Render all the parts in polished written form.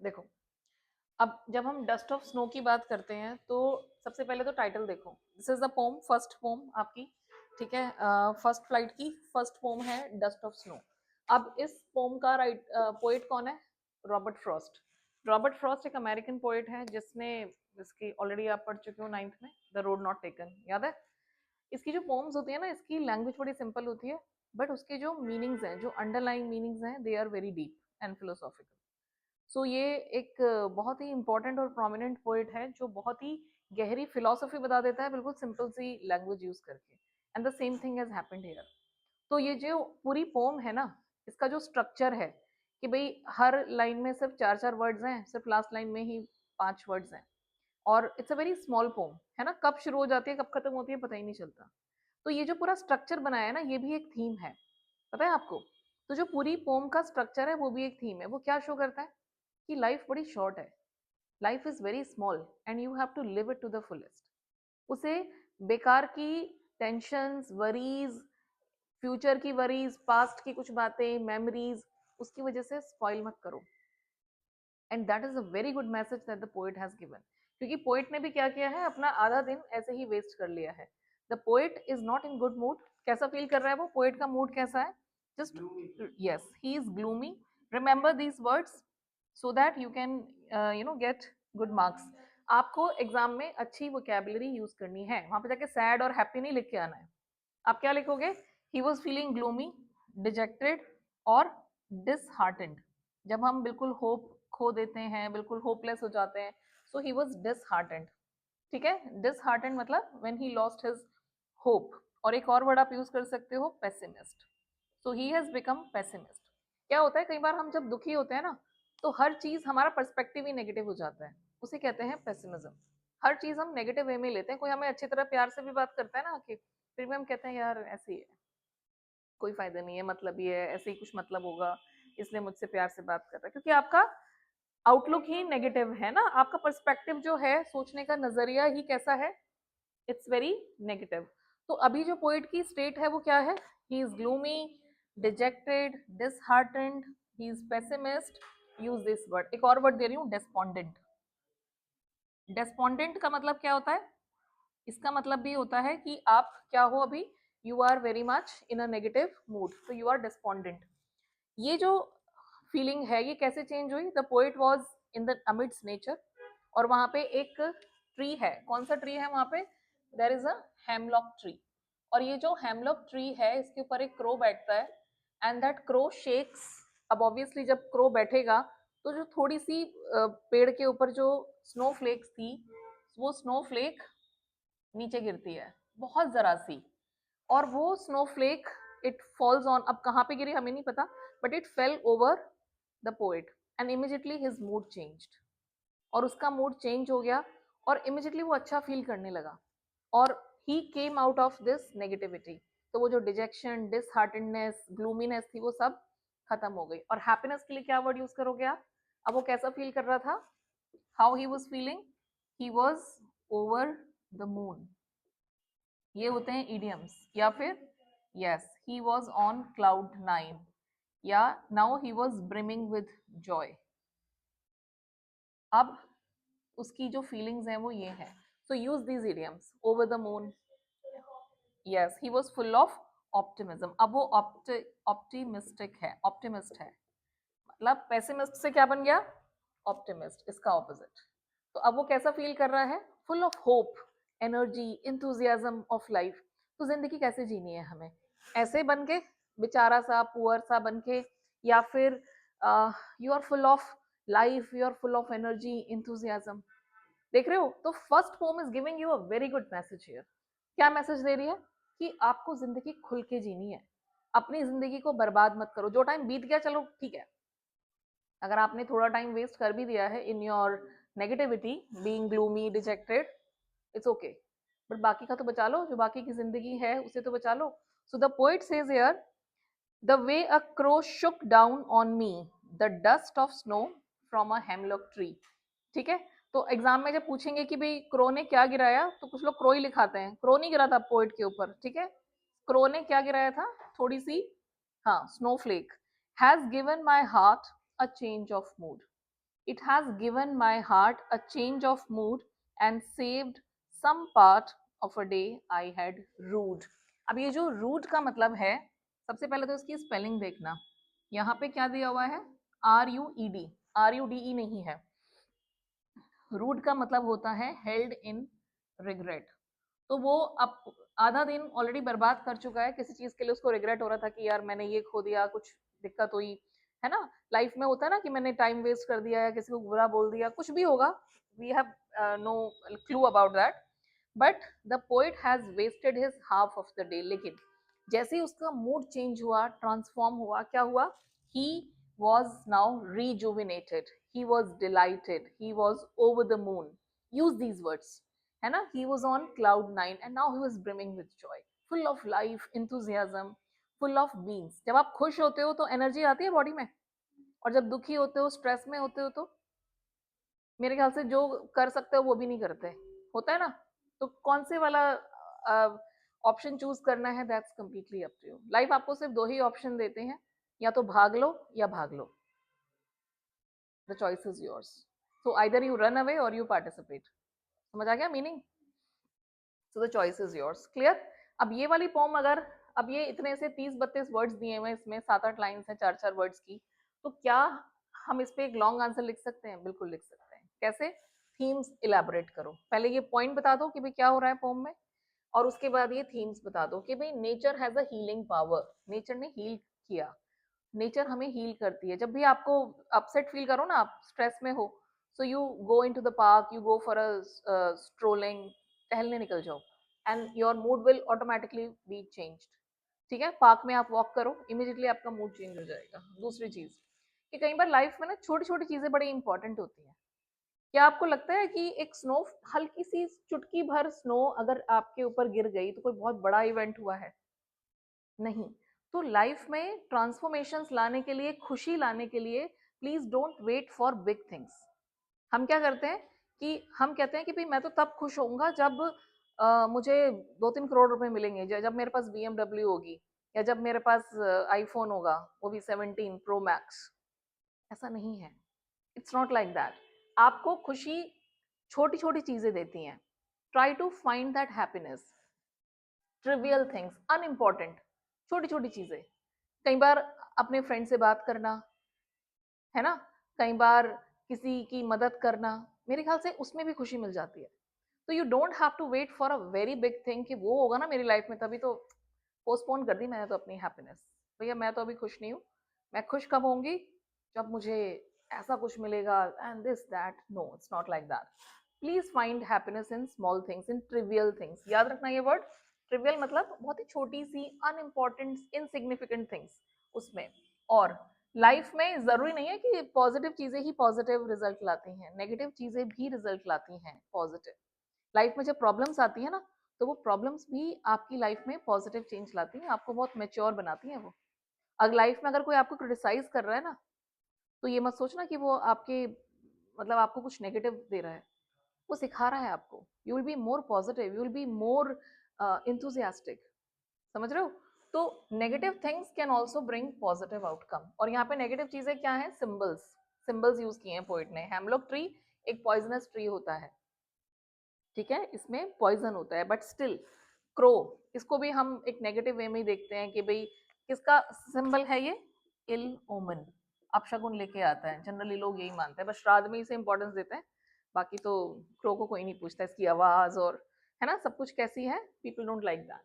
देखो, अब जब हम डस्ट ऑफ स्नो की बात करते हैं तो सबसे पहले तो टाइटल देखो। This is the poem, first poem आपकी, ठीक है, फर्स्ट फ्लाइट की फर्स्ट पोम है डस्ट ऑफ स्नो। अब इस पोम का पोएट कौन है? Robert Frost. रॉबर्ट फ्रॉस्ट एक अमेरिकन पोएट है जिसने, इसकी ऑलरेडी आप पढ़ चुके हो नाइन्थ में, द रोड नॉट टेकन, याद है? इसकी जो पोम्स होती है ना, इसकी लैंग्वेज बड़ी सिंपल होती है, बट उसके जो मीनिंग्स हैं, जो अंडरलाइंग मीनिंग्स हैं, they are very deep and philosophical. So ये एक बहुत ही इंपॉर्टेंट और प्रोमिनेंट पोइट है जो बहुत ही गहरी फिलोसफी बता देता है बिल्कुल सिंपल सी लैंग्वेज यूज करके। And the same thing has happened here. तो ये जो पूरी पोम है ना, इसका जो स्ट्रक्चर है कि भाई हर लाइन में सिर्फ चार चार वर्ड्स हैं, सिर्फ लास्ट लाइन में ही पांच वर्ड्स हैं, और it's a very small poem है ना, कब शुरू हो जाती है कब खत्म होती है पता ही नहीं चलता। तो ये जो पूरा स्ट्रक्चर बनाया है ना, ये भी एक थीम है, पता है आपको? तो जो पूरी पोम का स्ट्रक्चर है वो भी एक थीम है। वो क्या शो करता है कि लाइफ बड़ी शॉर्ट है, life is very small and you have to live it to the fullest. उसे बेकार की टेंशंस, वरीज, फ्यूचर की वरीज, पास्ट की कुछ बातें, मेमोरीज, उसकी वजह से स्पॉइल मत करो। And that is a very good message that the poet has given. क्योंकि पोएट ने भी क्या किया है, अपना आधा दिन ऐसे ही वेस्ट कर लिया है। The poet is not in good mood. कैसा फील कर रहा है वो? पोएट का मूड कैसा है? Just, yes, he is gloomy. Remember these words so that you can get good marks. आपको एग्जाम में अच्छी वोकेबलरी यूज करनी है, वहां पे जाके सैड और हैप्पी नहीं लिख के आना है। आप क्या लिखोगे? ही वॉज फीलिंग ग्लूमी, डिजेक्टेड और डिसहार्टेंड। जब हम बिल्कुल होप खो देते हैं, बिल्कुल होपलेस हो जाते हैं, सो ही वॉज डिसहार्टेंड। ठीक है, डिसहार्टेंड मतलब when he lost his hope. और एक और वर्ड आप यूज कर सकते हो, pessimist. So he has become pessimist. क्या होता है, कई बार हम जब दुखी होते हैं ना, तो हर चीज हमारा पर्सपेक्टिव ही नेगेटिव हो जाता है, उसे कहते हैं पेसिमिज्म। हर चीज हम नेगेटिव वे में लेते हैं। कोई हमें अच्छी तरह प्यार से भी बात करता है ना आके, फिर भी हम कहते हैं यार ऐसे ही है, कोई फायदा नहीं है, मतलब ही है, ऐसे ही कुछ मतलब होगा, इसलिए मुझसे प्यार से बात कर रहा है, क्योंकि आपका आउटलुक ही नेगेटिव है ना, आपका पर्सपेक्टिव जो है, सोचने का नजरिया ही कैसा है, इट्स वेरी नेगेटिव। तो अभी जो पोइट की स्टेट है वो क्या है? He is gloomy, dejected, disheartened, he is pessimist. Use this word, एक और वर्ड दे रही हूँ, डेस्पोंडेंट। डेस्पोंडेंट का मतलब क्या होता है? इसका मतलब भी होता है कि आप क्या हो अभी, you are very much in a negative mood, तो यू आर डेस्पोंडेंट। ये जो फीलिंग है ये कैसे चेंज हुई? The poet was in the amidst nature, और वहां पे एक ट्री है। कौन सा ट्री है वहां पे? There is a hemlock tree. और ये जो हेमलॉक ट्री है, इसके ऊपर एक क्रो बैठता है, एंड दैट क्रो शेक्स। अब ऑब्वियसली जब क्रो बैठेगा तो जो थोड़ी सी पेड़ के ऊपर जो स्नोफ्लेक्स थी, वो स्नोफ्लेक नीचे गिरती है, बहुत जरा सी। और वो स्नोफ्लेक, इट फॉल्स ऑन, अब कहाँ पे गिरी हमें नहीं पता, but it fail over the poet, and immediately his mood changed. और उसका मूड चेंज हो गया, और इमिजिएटली वो अच्छा फील करने लगा, और he came out of this negativity. तो वो जो डिजेक्शन, डिसहार्टेडनेस, ग्लूमीनेस थी, वो सब खत्म हो गई। और हैप्पीनेस के लिए क्या वर्ड यूज करोगे आप? अब वो कैसा फील कर रहा था? How he was feeling? He was over the moon. ये होते हैं इडियम्स। या फिर yes, he was on cloud nine, या now he was brimming with joy. अब उसकी जो फीलिंग्स हैं वो ये हैं। So use these idioms, over the moon, yes, he was full of optimism. अब वो ऑप्टिमिस्टिक है, ऑप्टिमिस्ट है। मतलब पेसिमिस्ट से क्या बन गया? ऑप्टिमिस्ट, इसका ऑपोजिट। तो अब वो कैसा फील कर रहा है? Full of hope, energy, enthusiasm of life. तो जिंदगी कैसे जीनी है हमें? ऐसे बन के, बेचारा सा, पुअर सा बन के, या फिर you are full of life, you are full of energy, enthusiasm. देख रहे हो? तो first poem is giving you a very good message here. क्या मैसेज दे रही है? कि आपको जिंदगी खुल के जीनी है, अपनी जिंदगी को बर्बाद मत करो। जो टाइम बीत गया चलो ठीक है, अगर आपने थोड़ा टाइम वेस्ट कर भी दिया है in your negativity, being gloomy, dejected, it's okay, but बाकी का तो बचा लो, जो बाकी की जिंदगी है उसे तो बचा लो। So the poet says here, the way a crow shook down on me the dust of snow from a hemlock tree. ठीक है, तो एग्जाम में जब पूछेंगे कि भाई क्रो ने क्या गिराया, तो कुछ लोग क्रो ही लिखाते हैं, क्रो नहीं गिरा था पोइट के ऊपर, ठीक है। क्रो ने क्या गिराया था? थोड़ी सी, हाँ, Snowflake. Has given my heart a change of mood. It has given my heart a change of mood and saved some part of a day I had rued. अब ये जो rude का मतलब है, सबसे पहले तो इसकी स्पेलिंग देखना. यहाँ पे क्या दिया हुआ है? RUED. RUDE नहीं है. रूड का मतलब होता है हेल्ड इन रिग्रेट. तो वो अब आधा दिन ऑलरेडी बर्बाद कर चुका है किसी चीज के लिए, उसको रिग्रेट हो रहा था कि यार मैंने ये खो दिया, कुछ दिक्कत हुई है ना. लाइफ में होता है ना कि मैंने टाइम वेस्ट कर दिया या किसी को बुरा बोल दिया, कुछ भी होगा. We have no clue about that. But the poet has wasted his half of the day. लेकिन जैसे ही उसका मूड चेंज हुआ, ट्रांसफॉर्म हुआ, क्या हुआ? ही was now rejuvenated, he was delighted, he was over the moon. Use these words, है ना. He was on cloud 9 and now he was brimming with joy, full of life, enthusiasm, full of beings. जब आप खुश होते हो तो energy आती है बॉडी में, और जब दुखी होते हो, स्ट्रेस में होते हो, तो मेरे ख्याल से जो कर सकते हो वो भी नहीं करते, होता है ना. तो कौन से वाला ऑप्शन चूज करना है, that's completely up to you. Life आपको सिर्फ दो ही ऑप्शन देते हैं, या तो भाग लो या भाग लो. The choice is yours. So either you run away or you participate. समझ आ गया meaning? So the choice is yours. Clear? अब ये वाली पोम, अगर अब ये इतने से 30-32 वर्ड्स दिए हुए हैं, इसमें 7-8 लाइन्स हैं 4-4 वर्ड्स की, तो क्या हम इस पे एक लॉन्ग आंसर लिख सकते हैं? बिल्कुल लिख सकते हैं. कैसे? थीम्स इलेबोरेट करो. पहले ये पॉइंट बता दो कि भाई क्या हो रहा है पोम में, और उसके बाद ये थीम्स बता दो कि भाई nature has a healing power. Nature ने हील किया. नेचर हमें हील करती है. जब भी आपको अपसेट फील करो ना, आप स्ट्रेस में हो, so you go in to the park, you go for a strolling, टहलने निकल जाओ, and your mood will automatically be changed. ठीक है, पार्क में आप वॉक करो, इमीडिएटली आपका मूड चेंज हो जाएगा. दूसरी चीज कि कई बार लाइफ में ना छोटी छोटी चीजें बड़ी इंपॉर्टेंट होती हैं. क्या आपको लगता है कि एक स्नो, हल्की सी चुटकी भर स्नो अगर आपके ऊपर गिर गई तो कोई बहुत बड़ा इवेंट हुआ है? नहीं. तो लाइफ में ट्रांसफॉर्मेशंस लाने के लिए, खुशी लाने के लिए, please don't wait for big things. हम क्या करते हैं कि हम कहते हैं कि भाई मैं तो तब खुश होऊंगा जब मुझे 2-3 करोड़ रुपए मिलेंगे, जब मेरे पास BMW होगी, या जब मेरे पास आईफोन होगा, वो भी 17 Pro Max. ऐसा नहीं है. It's not like that. आपको खुशी छोटी छोटी चीजें देती हैं. Try to find that happiness. Trivial things, unimportant, छोटी छोटी चीजें. कई बार अपने फ्रेंड से बात करना, है ना, कई बार किसी की मदद करना, मेरे ख्याल से उसमें भी खुशी मिल जाती है. तो you don't have to wait for a very big thing कि वो होगा ना मेरी लाइफ में तभी तो. पोस्टपोन कर दी मैंने तो अपनी हैप्पीनेस. भैया मैं तो अभी खुश नहीं हूँ. मैं खुश कब होंगी? जब मुझे ऐसा कुछ मिलेगा, and this that. No, it's not like that. Please find happiness in small things, in trivial things. याद रखना ये वर्ड. ट्रिवियल मतलब बहुत ही छोटी सी, अनइम्पॉर्टेंट, इनसिग्निफिकेंट थिंग्स उसमें. और लाइफ में जरूरी नहीं है कि पॉजिटिव चीजें ही पॉजिटिव रिजल्ट लाती हैं, नेगेटिव चीजें भी रिजल्ट लाती हैं पॉजिटिव. लाइफ में जब प्रॉब्लम्स आती है ना, तो वो प्रॉब्लम्स भी आपकी लाइफ में पॉजिटिव चेंज लाती हैं, आपको बहुत मेच्योर बनाती हैं वो. अगर लाइफ में अगर कोई आपको क्रिटिसाइज कर रहा है ना, तो ये मत सोचना कि वो आपके मतलब आपको कुछ नेगेटिव दे रहा है. वो सिखा रहा है आपको. You will be more positive, you will be more enthusiastic. समझ रहे हो? तो negative things can also bring positive outcome. और यहाँ पे नेगेटिव चीजें क्या है? सिंबल्स. सिंबल्स यूज किए हैं पोइट ने. हेमलॉक ट्री एक पॉइजनस ट्री होता है, ठीक है, इसमें पॉइजन होता है, बट स्टिल क्रो, इसको भी हम एक नेगेटिव वे में ही देखते हैं कि भाई किसका सिंबल है ये? इल ओमन. अपशगुन लेके आता है, जनरली लोग यही मानते हैं, बस श्राद्ध में इसे इंपॉर्टेंस देते हैं. बाकी तो क्रो को कोई नहीं पूछता, इसकी आवाज और है ना सब कुछ कैसी है, पीपल डोंट लाइक दैट.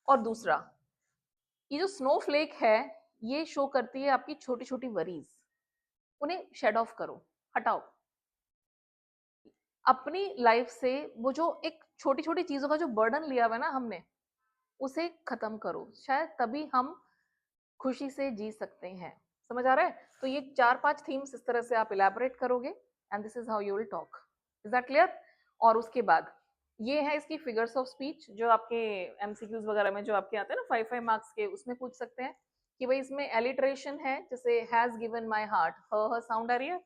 और दूसरा, ये जो स्नोफ्लेक है, ये शो करती है आपकी छोटी छोटी वरीज. उन्हें शेड ऑफ करो, हटाओ अपनी लाइफ से. वो जो एक छोटी छोटी चीजों का जो बर्डन लिया हुआ है ना हमने, उसे खत्म करो. शायद तभी हम खुशी से जी सकते हैं. समझ आ रहा है? तो ये 4-5 थीम्स इस तरह से आप इलेबोरेट करोगे, and this is how you will talk. Is that clear? और उसके बाद ये है इसकी फिगर्स ऑफ स्पीच, जो आपके एमसीक्यूज वगैरह में जो आपके आते हैं ना 5-5 मार्क्स के, उसमें पूछ सकते हैं कि भाई इसमें एलिट्रेशन है, जैसे हैज गिवन माई हार्ट, ह साउंड आ रही है,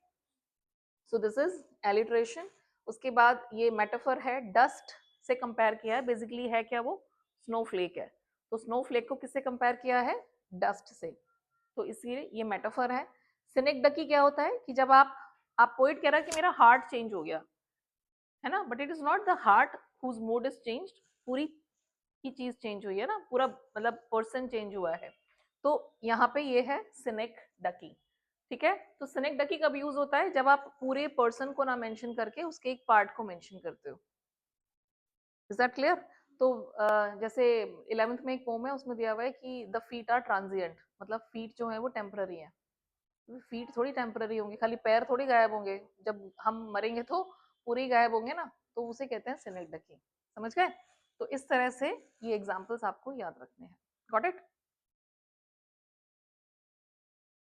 सो दिस इज एलिट्रेशन. उसके बाद ये मेटाफर है, डस्ट से कंपेयर किया है. बेसिकली है क्या वो? स्नोफ्लेक है. तो स्नोफ्लेक को किससे कंपेयर किया है? डस्ट से. तो इसलिए ये मेटाफर है. सिनिक डकी क्या होता है कि जब आप आप पोइट कह रहा है कि मेरा हार्ट चेंज हो गया, है ना, but it is not the heart whose mood is changed, पूरी की चीज चेंज हुई है ना, पूरा मतलब पर्सन चेंज हुआ है। तो यहाँ पे ये है सिनेक डकी, ठीक है। तो सिनेक डकी कब यूज होता है, जब आप पूरे पर्सन को ना मेंशन करके उसके एक पार्ट को मेंशन करते हो। Is that clear? तो जैसे 11th में एक पोम है, उसमें दिया हुआ है कि द फीट आर ट्रांजिएंट, मतलब फीट जो है वो टेम्पररी है। फीट थोड़ी टेम्पररी होंगे, खाली पैर थोड़ी गायब होंगे, जब हम मरेंगे तो पूरे ही गायब होंगे ना, तो उसे कहते हैं सिनेक डकी। समझ गए? तो इस तरह से ये एग्जाम्पल्स आपको याद रखने हैं। Got it?